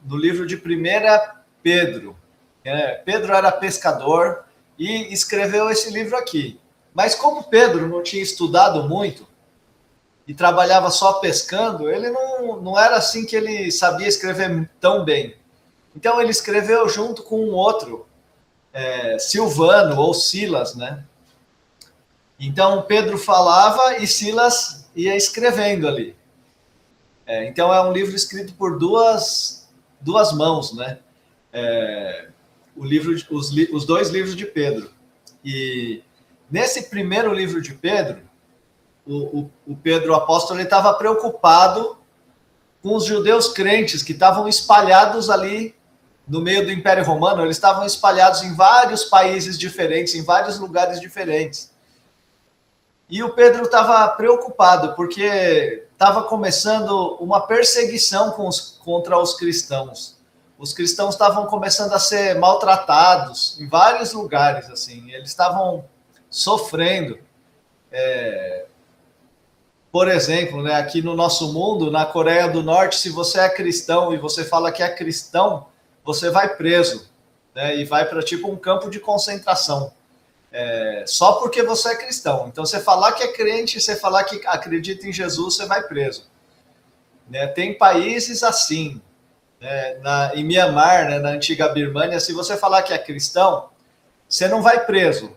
no livro de 1 Pedro. Pedro era pescador e escreveu esse livro aqui. Mas como Pedro não tinha estudado muito e trabalhava só pescando, ele não era assim que ele sabia escrever tão bem. Então ele escreveu junto com um outro, Silvano ou Silas, né? Então Pedro falava e Silas ia escrevendo ali. Então é um livro escrito por duas mãos, né? Os dois livros de Pedro. E nesse primeiro livro de Pedro, o Pedro apóstolo estava preocupado com os judeus crentes que estavam espalhados ali no meio do Império Romano. Eles estavam espalhados em vários países diferentes, em vários lugares diferentes. E o Pedro estava preocupado porque estava começando uma perseguição contra os cristãos. Os cristãos estavam começando a ser maltratados em vários lugares, assim. Eles estavam sofrendo. Por exemplo, né, aqui no nosso mundo, na Coreia do Norte, se você é cristão e você fala que é cristão, você vai preso, né, e vai para tipo um campo de concentração. Só porque você é cristão. Então, você falar que é crente, você falar que acredita em Jesus, você vai preso. Né? Tem países assim, né? Em Mianmar, né, na antiga Birmânia, se você falar que é cristão, você não vai preso,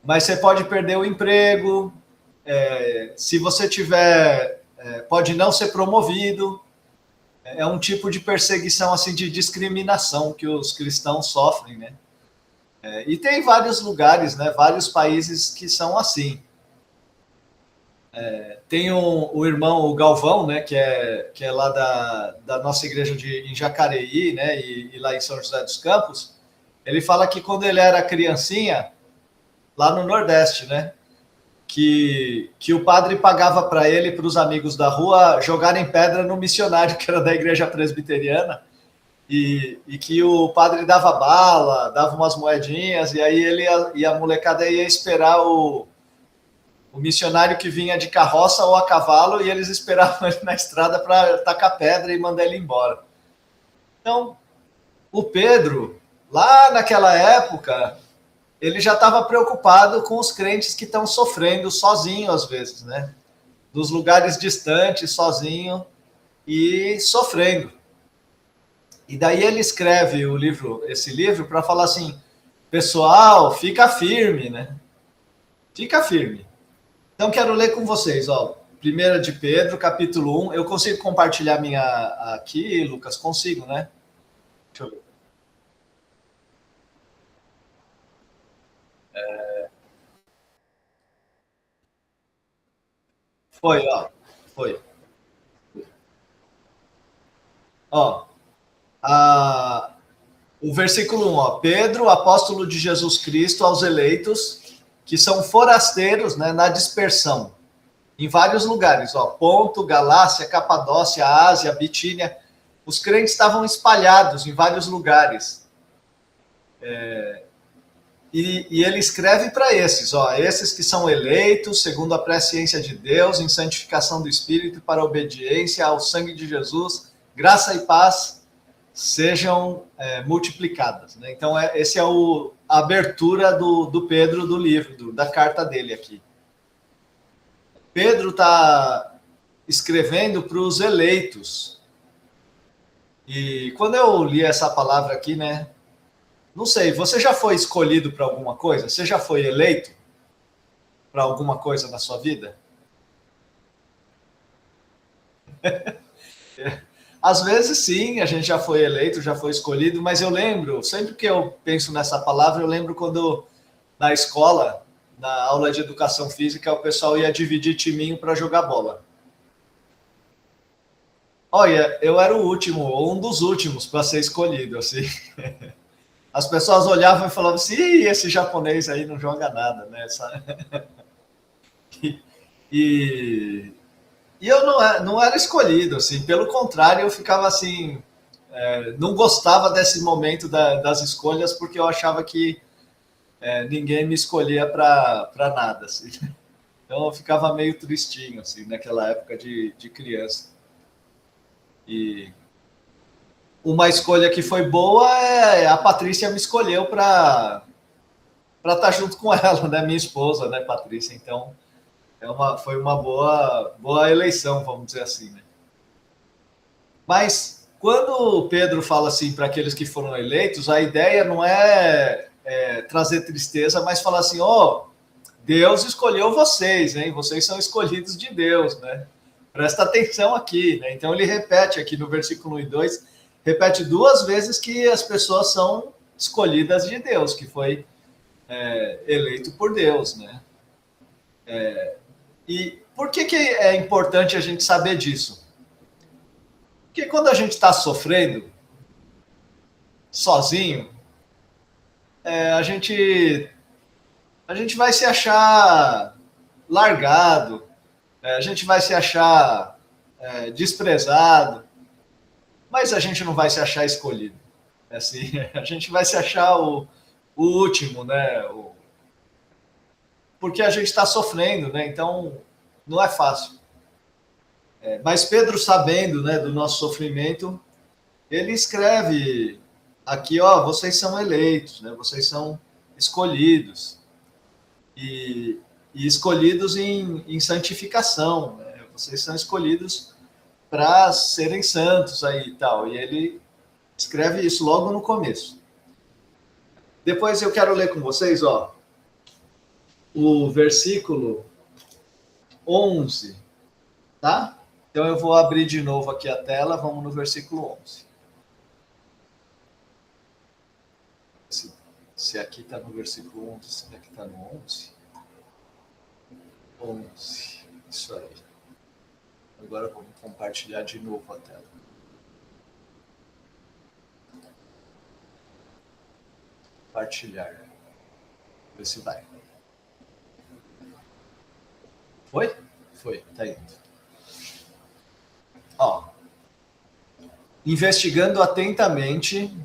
mas você pode perder o emprego, se você tiver, pode não ser promovido. É um tipo de perseguição, assim, de discriminação que os cristãos sofrem, né? E tem vários lugares, né, vários países que são assim. Tem o irmão, o Galvão, né, que é lá da nossa igreja em Jacareí, né, e lá em São José dos Campos. Ele fala que quando ele era criancinha, lá no Nordeste, né, que o padre pagava para ele e para os amigos da rua jogarem pedra no missionário, que era da igreja presbiteriana, e que o padre dava bala, dava umas moedinhas, e aí ele e a molecada ia esperar o missionário que vinha de carroça ou a cavalo, e eles esperavam ele na estrada para tacar pedra e mandar ele embora. Então, o Pedro, lá naquela época, ele já estava preocupado com os crentes que estão sofrendo sozinho, às vezes, né? Dos lugares distantes, sozinho e sofrendo. E daí ele escreve esse livro para falar assim, pessoal, fica firme, né? Fica firme. Então, quero ler com vocês, ó, 1 de Pedro, capítulo 1. Eu consigo compartilhar minha aqui, Lucas? Consigo, né? Deixa eu ver. Foi, ó. Foi. Ó, a, o versículo 1, ó. Pedro, apóstolo de Jesus Cristo, aos eleitos, que são forasteiros, né, na dispersão, em vários lugares, ó. Ponto, Galácia, Capadócia, Ásia, Bitínia. Os crentes estavam espalhados em vários lugares. E ele escreve para esses, ó, esses que são eleitos, segundo a presciência de Deus, em santificação do Espírito, para a obediência ao sangue de Jesus, graça e paz sejam multiplicadas. Né? Então, esse é a abertura do Pedro do livro, da carta dele aqui. Pedro está escrevendo para os eleitos. E quando eu li essa palavra aqui, né? Não sei, você já foi escolhido para alguma coisa? Você já foi eleito para alguma coisa na sua vida? Às vezes sim, a gente já foi eleito, já foi escolhido, mas eu lembro, sempre que eu penso nessa palavra, eu lembro quando na escola, na aula de educação física, o pessoal ia dividir timinho para jogar bola. Olha, eu era o último, ou um dos últimos para ser escolhido, assim. As pessoas olhavam e falavam assim, esse japonês aí não joga nada, né? E, e eu não era escolhido, assim, pelo contrário, eu ficava assim, não gostava desse momento das escolhas, porque eu achava que ninguém me escolhia para nada, assim. Então eu ficava meio tristinho, assim, naquela época de criança. E uma escolha que foi boa é a Patrícia me escolheu para estar junto com ela, né? Minha esposa, né, Patrícia? Então, foi uma boa eleição, vamos dizer assim, né? Mas quando o Pedro fala assim para aqueles que foram eleitos, a ideia não é trazer tristeza, mas falar assim, Deus escolheu vocês, hein? Vocês são escolhidos de Deus, né? Presta atenção aqui, né? Então ele repete aqui no versículo 1 e 2, repete 2 vezes que as pessoas são escolhidas de Deus, que foi eleito por Deus, né? E por que é importante a gente saber disso? Porque quando a gente está sofrendo sozinho, a gente vai se achar largado, a gente vai se achar desprezado, mas a gente não vai se achar escolhido. Assim, a gente vai se achar o último, né? Porque a gente está sofrendo, né? Então, não é fácil. Mas Pedro, sabendo, né, do nosso sofrimento, ele escreve aqui, vocês são eleitos, né? Vocês são escolhidos. E escolhidos em santificação, né? Vocês são escolhidos para serem santos aí e tal. E ele escreve isso logo no começo. Depois eu quero ler com vocês, o versículo 11, tá? Então eu vou abrir de novo aqui a tela, vamos no versículo 11. Se aqui está no versículo 11, se aqui está no 11. 11, isso aí. Agora vamos compartilhar de novo a tela. Compartilhar. Ver se vai. Foi? Foi, tá indo. Investigando atentamente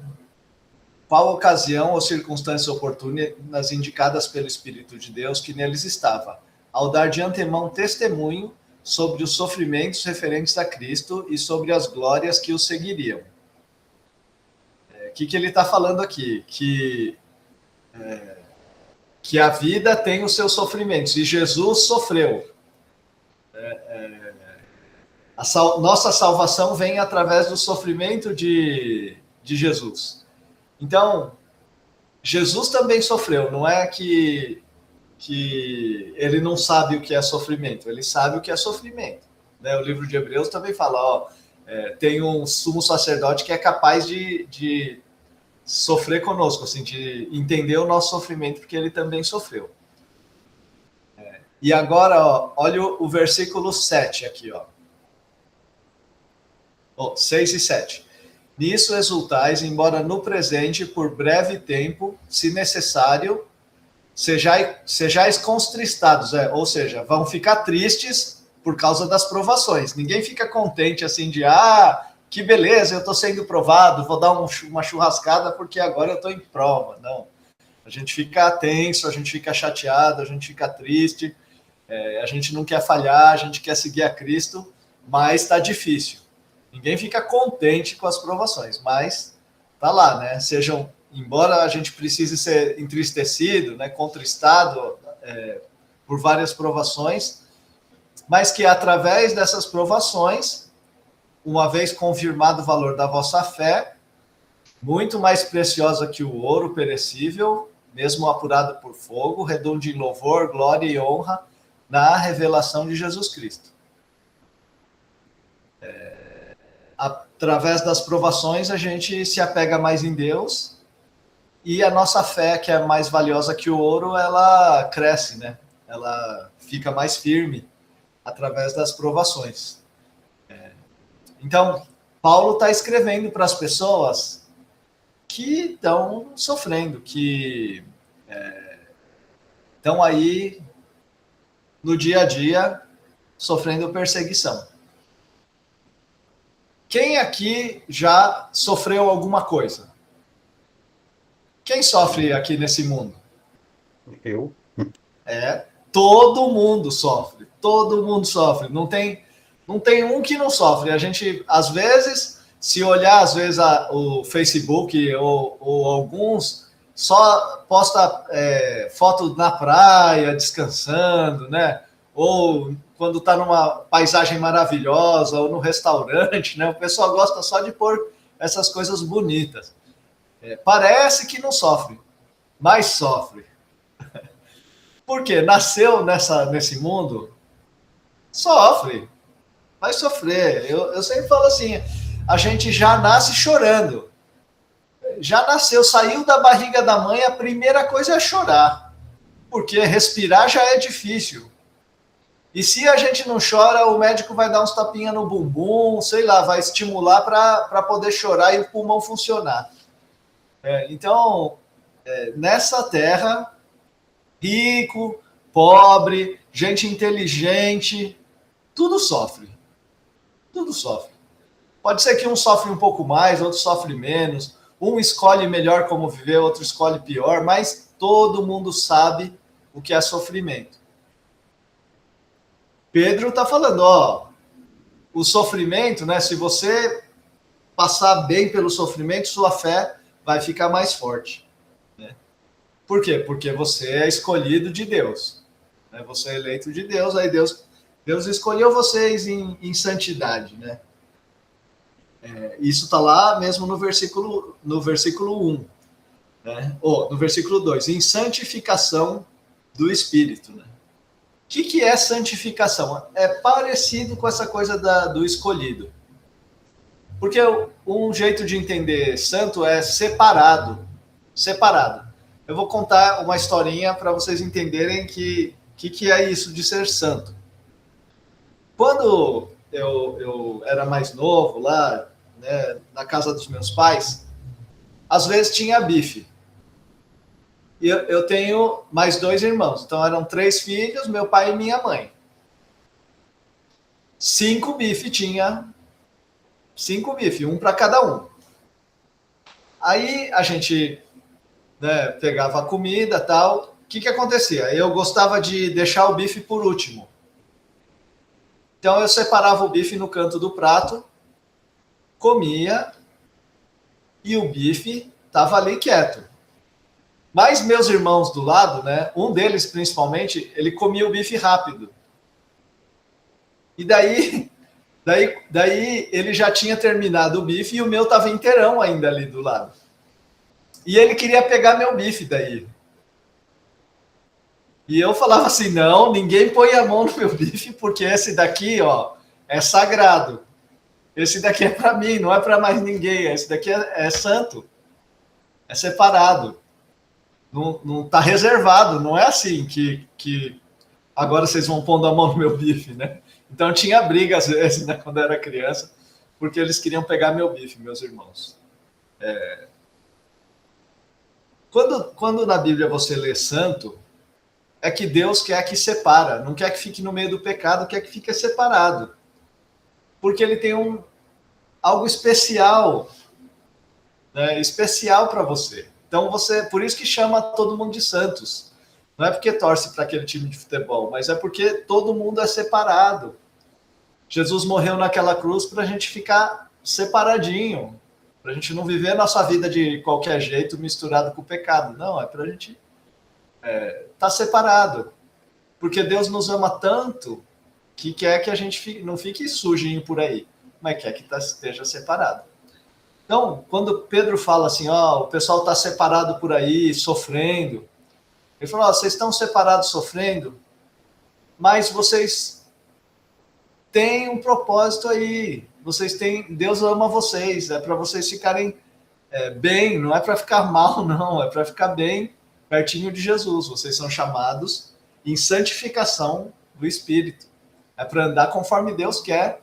qual ocasião ou circunstância oportunas indicadas pelo Espírito de Deus que neles estava, ao dar de antemão testemunho sobre os sofrimentos referentes a Cristo e sobre as glórias que o seguiriam. O que ele está falando aqui? Que a vida tem os seus sofrimentos, e Jesus sofreu. Nossa salvação vem através do sofrimento de Jesus. Então, Jesus também sofreu, não é que ele não sabe o que é sofrimento, ele sabe o que é sofrimento. Né? O livro de Hebreus também fala, tem um sumo sacerdote que é capaz de sofrer conosco, assim, de entender o nosso sofrimento, porque ele também sofreu. E agora, olha o versículo 7 aqui, 6 e 7. Nisso exultais, embora no presente, por breve tempo, se necessário, sejais contristados, ou seja, vão ficar tristes por causa das provações. Ninguém fica contente assim de, que beleza, eu estou sendo provado, vou dar uma churrascada porque agora eu estou em prova. Não. A gente fica tenso, a gente fica chateado, a gente fica triste, a gente não quer falhar, a gente quer seguir a Cristo, mas está difícil. Ninguém fica contente com as provações, mas tá lá, né? Embora a gente precise ser entristecido, né, contristado por várias provações, mas que através dessas provações, uma vez confirmado o valor da vossa fé, muito mais preciosa que o ouro perecível, mesmo apurado por fogo, redunde em louvor, glória e honra na revelação de Jesus Cristo. Através das provações, a gente se apega mais em Deus e a nossa fé, que é mais valiosa que o ouro, ela cresce, né? Ela fica mais firme através das provações. Então, Paulo está escrevendo para as pessoas que estão sofrendo, que estão aí no dia a dia sofrendo perseguição. Quem aqui já sofreu alguma coisa? Quem sofre aqui nesse mundo? Eu. Todo mundo sofre. Todo mundo sofre. Não tem um que não sofre. A gente, às vezes, se olhar, às vezes, o Facebook ou alguns, só posta foto na praia, descansando, né? Ou quando está numa paisagem maravilhosa, ou no restaurante, né? O pessoal gosta só de pôr essas coisas bonitas. Parece que não sofre, mas sofre. Por quê? Nasceu nesse mundo, sofre, vai sofrer. Eu sempre falo assim, a gente já nasce chorando. Já nasceu, saiu da barriga da mãe, a primeira coisa é chorar. Porque respirar já é difícil. E se a gente não chora, o médico vai dar uns tapinhas no bumbum, sei lá, vai estimular para poder chorar e o pulmão funcionar. Então, nessa terra, rico, pobre, gente inteligente, tudo sofre. Tudo sofre. Pode ser que um sofre um pouco mais, outro sofre menos. Um escolhe melhor como viver, outro escolhe pior, mas todo mundo sabe o que é sofrimento. Pedro está falando, o sofrimento, né? Se você passar bem pelo sofrimento, sua fé vai ficar mais forte. Né? Por quê? Porque você é escolhido de Deus. Né? Você é eleito de Deus, aí Deus escolheu vocês em santidade, né? Isso está lá mesmo no versículo 1, né? No versículo 2, em santificação do Espírito, né? O que é santificação? É parecido com essa coisa do escolhido. Porque um jeito de entender santo é separado. Separado. Eu vou contar uma historinha para vocês entenderem que é isso de ser santo. Quando eu era mais novo lá, né, na casa dos meus pais, às vezes tinha bife. E eu tenho mais 2 irmãos, então eram 3 filhos, meu pai e minha mãe. 5 bife tinha, 5 bife, um para cada um. Aí a gente, né, pegava a comida e tal. O que acontecia? Eu gostava de deixar o bife por último. Então eu separava o bife no canto do prato, comia e o bife estava ali quieto. Mas meus irmãos do lado, né, um deles principalmente, ele comia o bife rápido. E daí ele já tinha terminado o bife e o meu estava inteirão ainda ali do lado. E ele queria pegar meu bife daí. E eu falava assim, não, ninguém põe a mão no meu bife, porque esse daqui, é sagrado. Esse daqui é para mim, não é para mais ninguém. Esse daqui é santo. É separado. Não está reservado. Não é assim que agora vocês vão pondo a mão no meu bife, né? Então tinha briga às vezes, né, quando eu era criança, porque eles queriam pegar meu bife, meus irmãos. Quando na Bíblia você lê santo, é que Deus quer que separa, não quer que fique no meio do pecado, quer que fique separado. Porque ele tem algo especial, né, especial para você. Então por isso que chama todo mundo de santos. Não é porque torce para aquele time de futebol, mas é porque todo mundo é separado. Jesus morreu naquela cruz para a gente ficar separadinho, para a gente não viver a nossa vida de qualquer jeito misturado com o pecado. Não, é para a gente estar separado. Porque Deus nos ama tanto que quer que a gente não fique sujinho por aí, mas quer que esteja separado. Então, quando Pedro fala assim, o pessoal está separado por aí, sofrendo, ele falou, vocês estão separados sofrendo, mas vocês têm um propósito aí. Deus ama vocês, é para vocês ficarem bem, não é para ficar mal, não, é para ficar bem pertinho de Jesus. Vocês são chamados em santificação do Espírito. É para andar conforme Deus quer,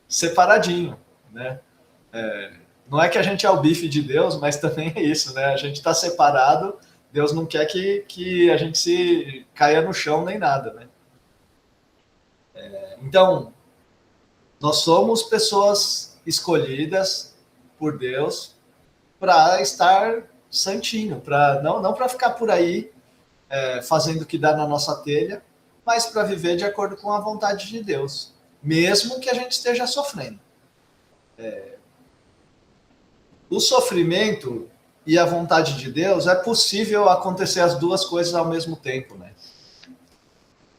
separadinho, né? Não é que a gente é o bife de Deus, mas também é isso, né? A gente está separado. Deus não quer que a gente se caia no chão nem nada, né? Então, nós somos pessoas escolhidas por Deus para estar santinho, não para ficar por aí fazendo o que dá na nossa telha, mas para viver de acordo com a vontade de Deus, mesmo que a gente esteja sofrendo. o sofrimento e a vontade de Deus, é possível acontecer as duas coisas ao mesmo tempo, né?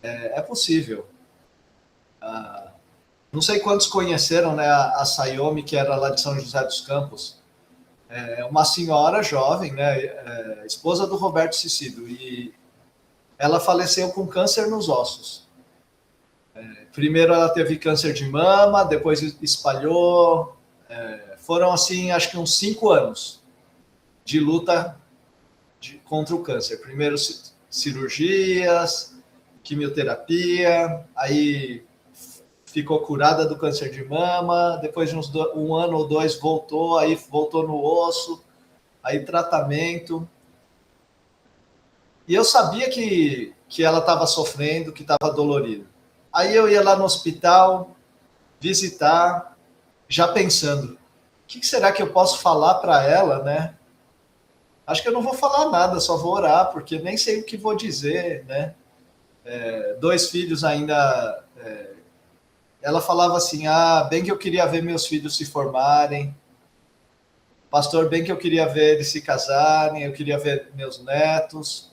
É possível. Não sei quantos conheceram, né, a Sayomi, que era lá de São José dos Campos. É uma senhora jovem, né, esposa do Roberto Cicido, e ela faleceu com câncer nos ossos. Primeiro ela teve câncer de mama, depois espalhou. Foram, assim, acho que uns 5 anos de luta contra o câncer. Primeiro cirurgias, quimioterapia, aí ficou curada do câncer de mama, depois de um ano ou dois voltou, aí voltou no osso, aí tratamento. E eu sabia que ela estava sofrendo, que estava dolorida. Aí eu ia lá no hospital visitar, já pensando, o que será que eu posso falar para ela, né? Acho que eu não vou falar nada, só vou orar, porque nem sei o que vou dizer, né? 2 filhos ainda. Ela falava assim: bem que eu queria ver meus filhos se formarem, pastor, bem que eu queria ver eles se casarem, eu queria ver meus netos,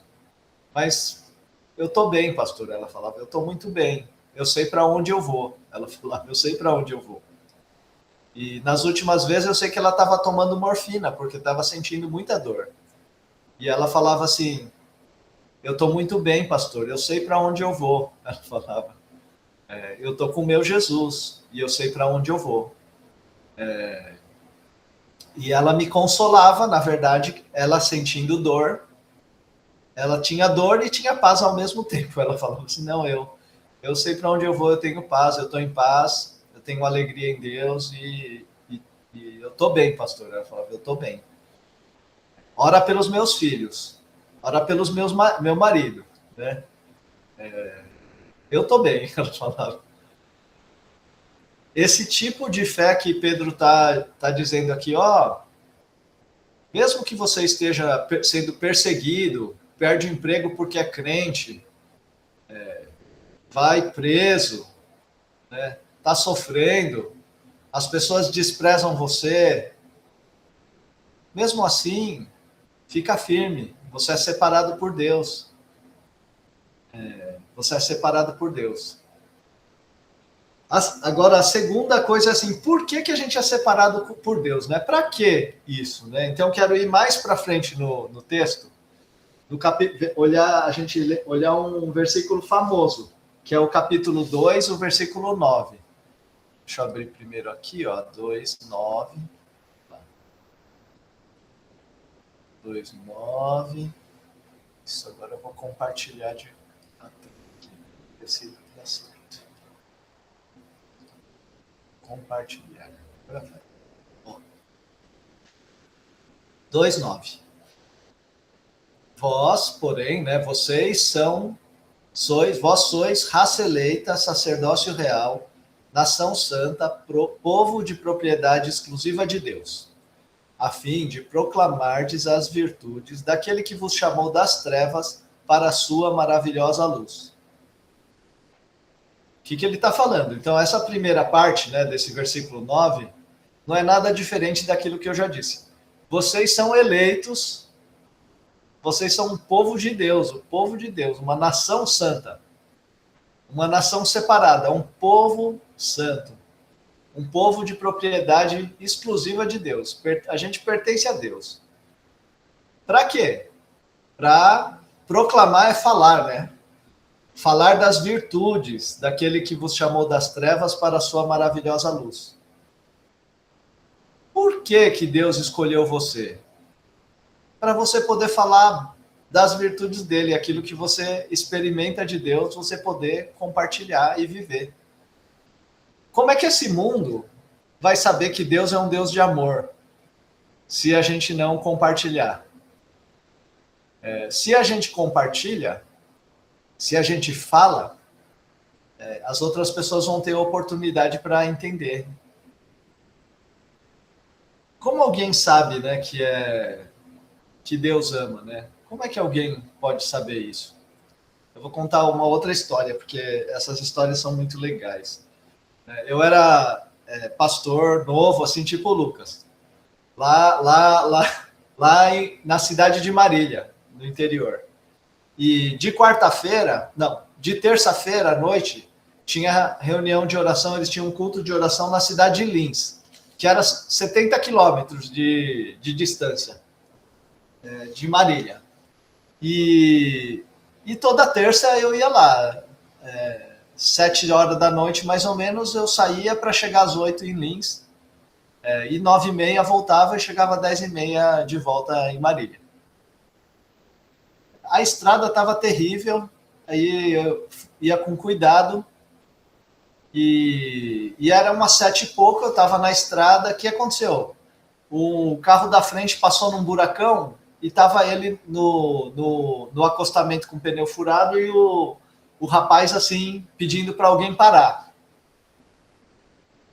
mas eu tô bem, pastor. Ela falava: eu tô muito bem, eu sei para onde eu vou. Ela falava: eu sei para onde eu vou. E nas últimas vezes eu sei que ela estava tomando morfina, porque estava sentindo muita dor. E ela falava assim: eu estou muito bem, pastor, eu sei para onde eu vou. Ela falava: eu estou com o meu Jesus e eu sei para onde eu vou. E ela me consolava, na verdade, ela sentindo dor, ela tinha dor e tinha paz ao mesmo tempo. Ela falava assim: não, eu sei para onde eu vou, eu tenho paz, eu estou em paz, eu tenho alegria em Deus e eu estou bem, pastor. Ela falava: eu estou bem. Ora pelos meus filhos, ora pelos meu marido, né? Eu estou bem, ela falava. Esse tipo de fé que Pedro tá dizendo aqui, mesmo que você esteja sendo perseguido, perde o emprego porque é crente, vai preso, né? Tá sofrendo, as pessoas desprezam você, mesmo assim, fica firme, você é separado por Deus. Você é separado por Deus. Agora, a segunda coisa é assim, por que a gente é separado por Deus, né? Para que isso, né? Então, quero ir mais para frente no texto, olhar um versículo famoso, que é o capítulo 2, o versículo 9. Deixa eu abrir primeiro aqui, 2, 9. 2, 9. Isso, agora eu vou compartilhar de esse assunto. Compartilhar. 2:9. Vós, porém, né, vós sois raça eleita, sacerdócio real, nação santa, povo de propriedade exclusiva de Deus, a fim de proclamardes as virtudes daquele que vos chamou das trevas para a sua maravilhosa luz. O que ele está falando? Então, essa primeira parte, né, desse versículo 9, não é nada diferente daquilo que eu já disse. Vocês são eleitos, vocês são um povo de Deus, o povo de Deus, uma nação santa, uma nação separada, um povo santo, um povo de propriedade exclusiva de Deus. A gente pertence a Deus. Para quê? Para proclamar é falar, né? Falar das virtudes daquele que vos chamou das trevas para a sua maravilhosa luz. Por que Deus escolheu você? Para você poder falar das virtudes dele, aquilo que você experimenta de Deus, você poder compartilhar e viver. Como é que esse mundo vai saber que Deus é um Deus de amor, se a gente não compartilhar? Se a gente compartilha, se a gente fala, as outras pessoas vão ter oportunidade para entender. Como alguém sabe, né, que Deus ama, né? Como é que alguém pode saber isso? Eu vou contar uma outra história, porque essas histórias são muito legais. Eu era pastor novo, assim, tipo o Lucas. na cidade de Marília, no interior. E de quarta-feira, não, de terça-feira à noite, tinha reunião de oração, eles tinham um culto de oração na cidade de Lins, que era 70 quilômetros de distância de Marília. E toda terça eu ia lá. 7 horas da noite, mais ou menos, eu saía para chegar às 8 em Lins. E 9h30 voltava e chegava às 10h30 de volta em Marília. A estrada estava terrível, aí eu ia com cuidado. E era umas 7h pouco, eu estava na estrada. O que aconteceu? O carro da frente passou num buracão e estava ele no acostamento com o pneu furado e o rapaz assim pedindo para alguém parar.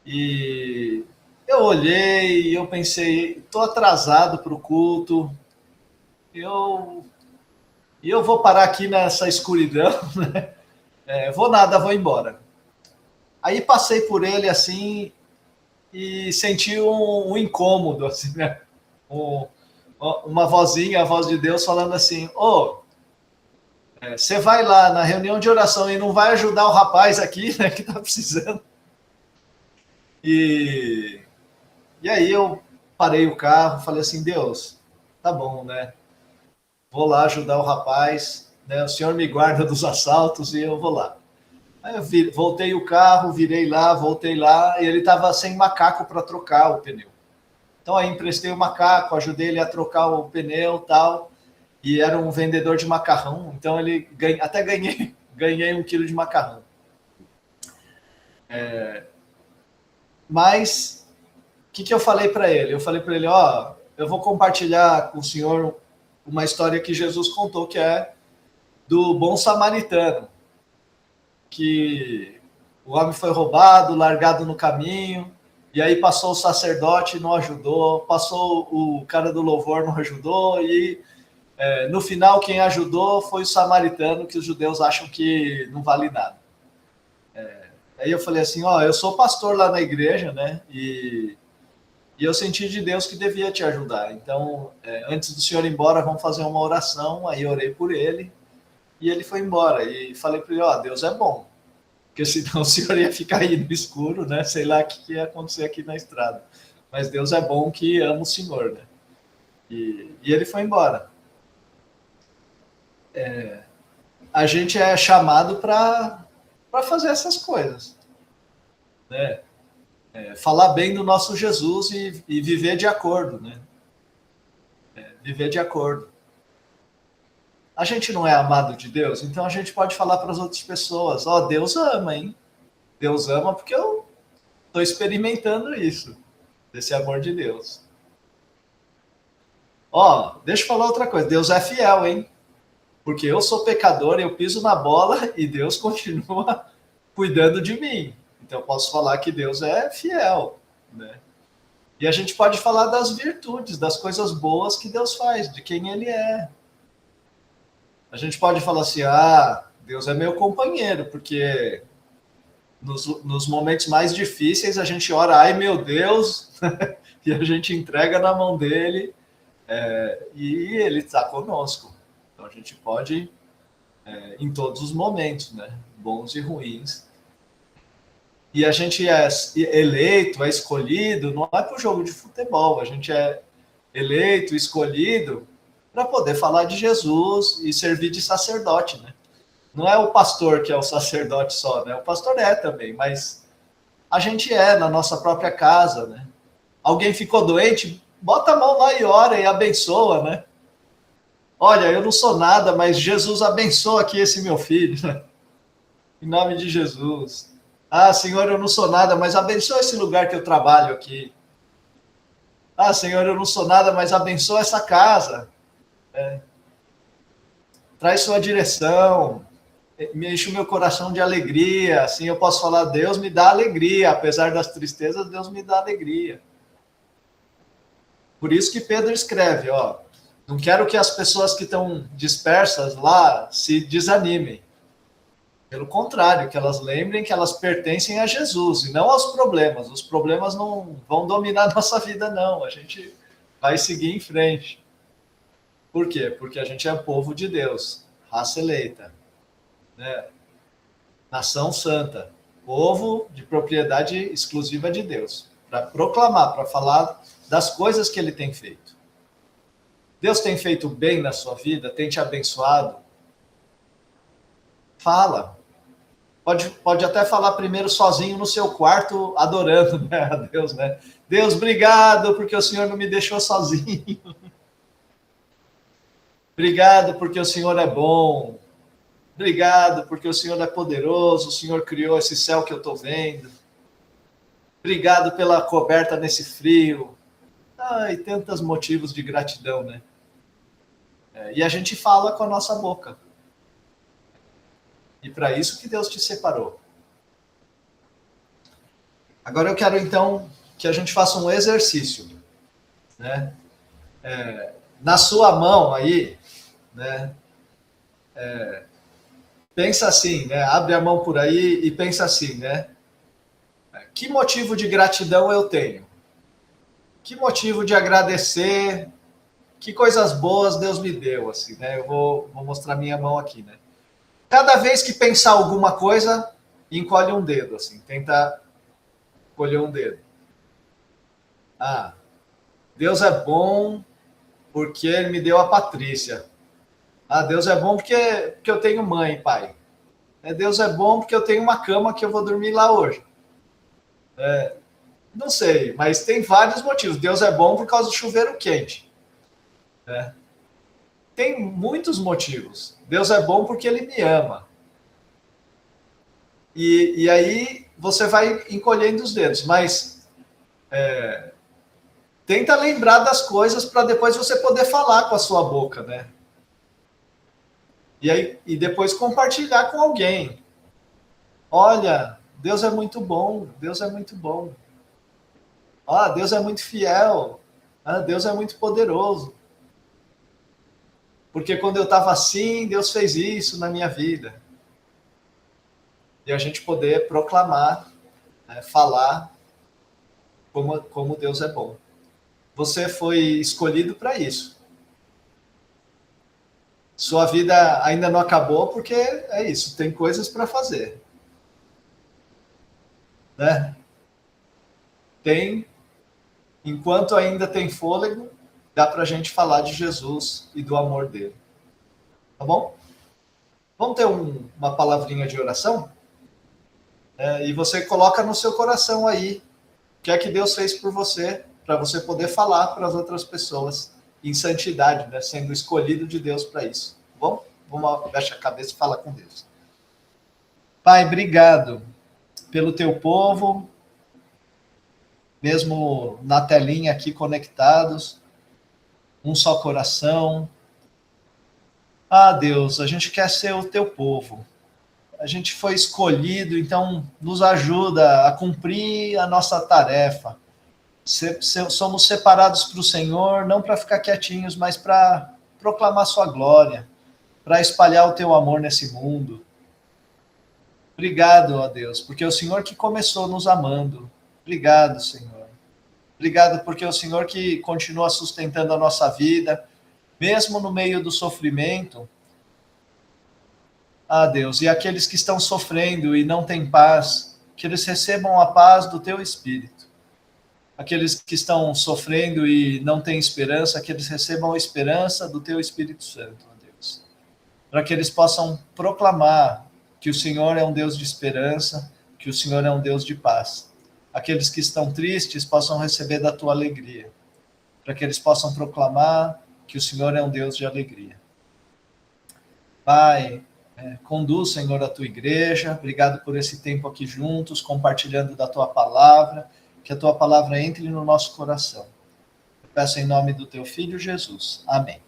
E eu olhei e eu pensei, estou atrasado para o culto, eu vou parar aqui nessa escuridão, né? Vou nada, vou embora. Aí passei por ele assim e senti um incômodo, assim, né? Uma vozinha, a voz de Deus falando assim, você vai lá na reunião de oração e não vai ajudar o rapaz aqui, né, que está precisando. E aí eu parei o carro, falei assim, Deus, tá bom, né? Vou lá ajudar o rapaz, né? O Senhor me guarda dos assaltos e eu vou lá. Aí eu voltei o carro, virei lá, voltei lá, e ele estava sem macaco para trocar o pneu. Então aí emprestei o macaco, ajudei ele a trocar o pneu e tal, e era um vendedor de macarrão, então ele até ganhei 1 quilo de macarrão. Mas o que eu falei para ele? Eu falei para ele, eu vou compartilhar com o senhor uma história que Jesus contou, que é do bom samaritano, que o homem foi roubado, largado no caminho, e aí passou o sacerdote e não ajudou, passou o cara do louvor não ajudou, e no final quem ajudou foi o samaritano, que os judeus acham que não vale nada. Aí eu falei assim, eu sou pastor lá na igreja, né, e eu senti de Deus que devia te ajudar. Então, antes do senhor ir embora, vamos fazer uma oração. Aí orei por ele e ele foi embora. E falei para ele, Deus é bom, porque senão o senhor ia ficar aí no escuro, né? Sei lá o que ia acontecer aqui na estrada. Mas Deus é bom, que ama o senhor, né? E ele foi embora. A gente é chamado para fazer essas coisas, né? Falar bem do nosso Jesus e viver de acordo, né? Viver de acordo. A gente não é amado de Deus, então a gente pode falar para as outras pessoas, Deus ama, hein? Deus ama porque eu estou experimentando isso, desse amor de Deus. Deixa eu falar outra coisa, Deus é fiel, hein? Porque eu sou pecador, eu piso na bola e Deus continua cuidando de mim. Então eu posso falar que Deus é fiel, né? E a gente pode falar das virtudes, das coisas boas que Deus faz, de quem Ele é. A gente pode falar assim, Deus é meu companheiro, porque nos momentos mais difíceis a gente ora, ai meu Deus, e a gente entrega na mão dele, e ele está conosco. Então a gente pode, em todos os momentos, né, bons e ruins. E a gente é eleito, é escolhido, não é para o jogo de futebol, a gente é eleito, escolhido para poder falar de Jesus e servir de sacerdote, né? Não é o pastor que é o sacerdote só, né? O pastor também, mas a gente na nossa própria casa, né? Alguém ficou doente, bota a mão lá e ora e abençoa, né? Olha, eu não sou nada, mas Jesus abençoa aqui esse meu filho, né? Em nome de Jesus. Senhor, eu não sou nada, mas abençoa esse lugar que eu trabalho aqui. Senhor, eu não sou nada, mas abençoa essa casa. Traz sua direção, me enche o meu coração de alegria, assim eu posso falar, Deus me dá alegria, apesar das tristezas, Deus me dá alegria. Por isso que Pedro escreve, não quero que as pessoas que estão dispersas lá se desanimem. Pelo contrário, que elas lembrem que elas pertencem a Jesus e não aos problemas. Os problemas não vão dominar a nossa vida, não. A gente vai seguir em frente. Por quê? Porque a gente é povo de Deus, raça eleita, né? Nação santa, povo de propriedade exclusiva de Deus, para proclamar, para falar das coisas que ele tem feito. Deus tem feito bem na sua vida, tem te abençoado. Fala. Pode até falar primeiro sozinho no seu quarto, adorando, né, a Deus, né? Deus, obrigado porque o Senhor não me deixou sozinho. Obrigado porque o Senhor é bom. Obrigado porque o Senhor é poderoso, o Senhor criou esse céu que eu estou vendo. Obrigado pela coberta nesse frio. E tantos motivos de gratidão, né? E a gente fala com a nossa boca. E para isso que Deus te separou. Agora eu quero, então, que a gente faça um exercício, né? Na sua mão aí, né? Pensa assim, né? Abre a mão por aí e pensa assim, né? Que motivo de gratidão eu tenho? Que motivo de agradecer? Que coisas boas Deus me deu, assim, né? Eu vou mostrar minha mão aqui, né? Cada vez que pensar alguma coisa, encolhe um dedo, assim. Tenta encolher um dedo. Deus é bom porque Ele me deu a Patrícia. Deus é bom porque eu tenho mãe e pai. Deus é bom porque eu tenho uma cama que eu vou dormir lá hoje. Não sei, mas tem vários motivos. Deus é bom por causa do chuveiro quente. Tem muitos motivos. Deus é bom porque Ele me ama. E aí você vai encolhendo os dedos, mas tenta lembrar das coisas para depois você poder falar com a sua boca, né? E depois compartilhar com alguém. Olha, Deus é muito bom, Deus é muito bom. Deus é muito fiel, Deus é muito poderoso. Porque quando eu estava assim, Deus fez isso na minha vida. E a gente poder proclamar, falar como Deus é bom. Você foi escolhido para isso. Sua vida ainda não acabou porque é isso, tem coisas para fazer. Né? Enquanto ainda tem fôlego, dá para a gente falar de Jesus e do amor dele. Tá bom? Vamos ter uma palavrinha de oração? E você coloca no seu coração aí o que é que Deus fez por você, para você poder falar para as outras pessoas em santidade, né? Sendo escolhido de Deus para isso. Tá bom? Vamos baixar a cabeça e falar com Deus. Pai, obrigado pelo teu povo, mesmo na telinha aqui conectados, um só coração. Deus, a gente quer ser o teu povo. A gente foi escolhido, então nos ajuda a cumprir a nossa tarefa. Somos separados para o Senhor, não para ficar quietinhos, mas para proclamar sua glória, para espalhar o teu amor nesse mundo. Obrigado, ó Deus, porque é o Senhor que começou nos amando. Obrigado, Senhor. Obrigado porque é o Senhor que continua sustentando a nossa vida, mesmo no meio do sofrimento. Deus, e aqueles que estão sofrendo e não têm paz, que eles recebam a paz do teu Espírito. Aqueles que estão sofrendo e não têm esperança, que eles recebam a esperança do teu Espírito Santo, ó Deus. Para que eles possam proclamar que o Senhor é um Deus de esperança, que o Senhor é um Deus de paz. Aqueles que estão tristes possam receber da tua alegria. Para que eles possam proclamar que o Senhor é um Deus de alegria. Pai, conduz, Senhor, a tua igreja. Obrigado por esse tempo aqui juntos, compartilhando da tua palavra. Que a tua palavra entre no nosso coração. Eu peço em nome do teu Filho Jesus. Amém.